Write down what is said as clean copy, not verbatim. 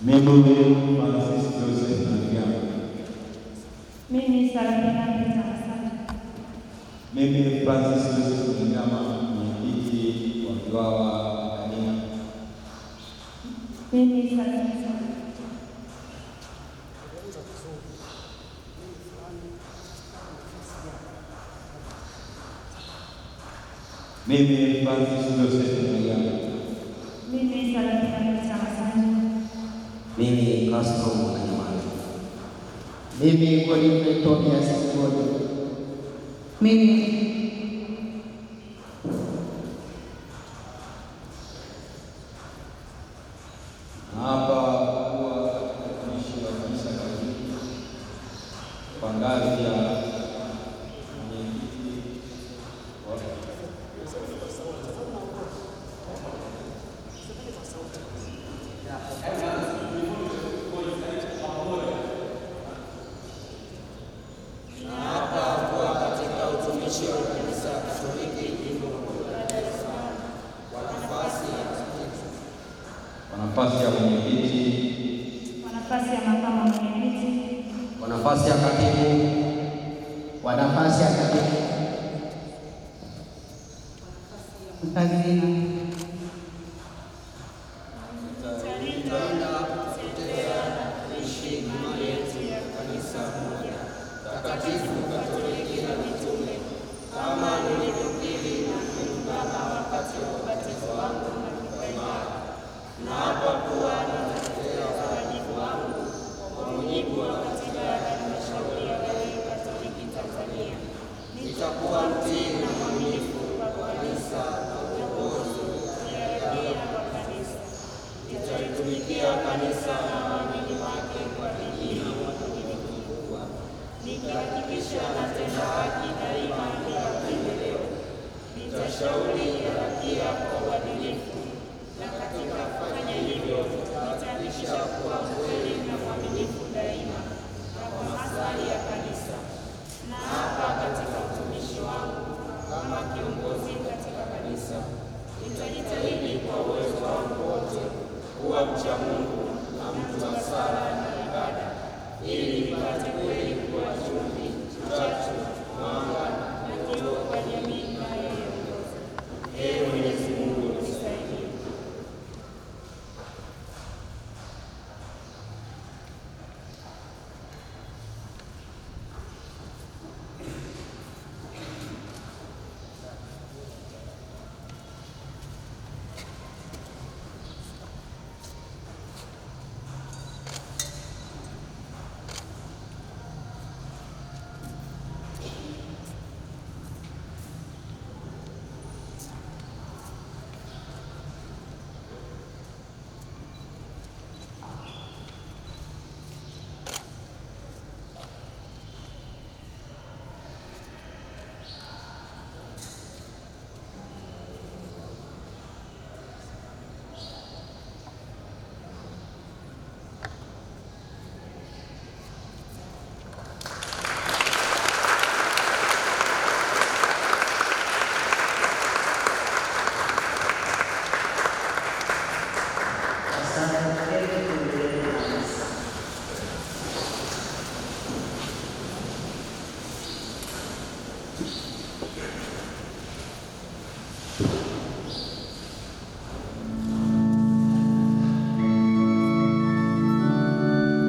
Mimi Francis Joseph Naliama. Mimi Salmina Peter Masanja. Mimi Francis Joseph Naliama, mwenyekiti wa Kiwawa Kanina. Mimi Salmina. Mimi Francis Joseph Naliama. Mimi Salmina Peter Masanja. Mimi Castro Mwananyamala. Mimi Godfrey Tobias Ngoja. Mimi hapa kuwa watumishi wa kanisa Katoliki kwa ngazi ya mwenyekiti nafasi ya mwenyekiti, kwa nafasi ya makamu mwenyekiti, Kwa nafasi ya katibu, Kwa nafasi ya katibu, mhazina.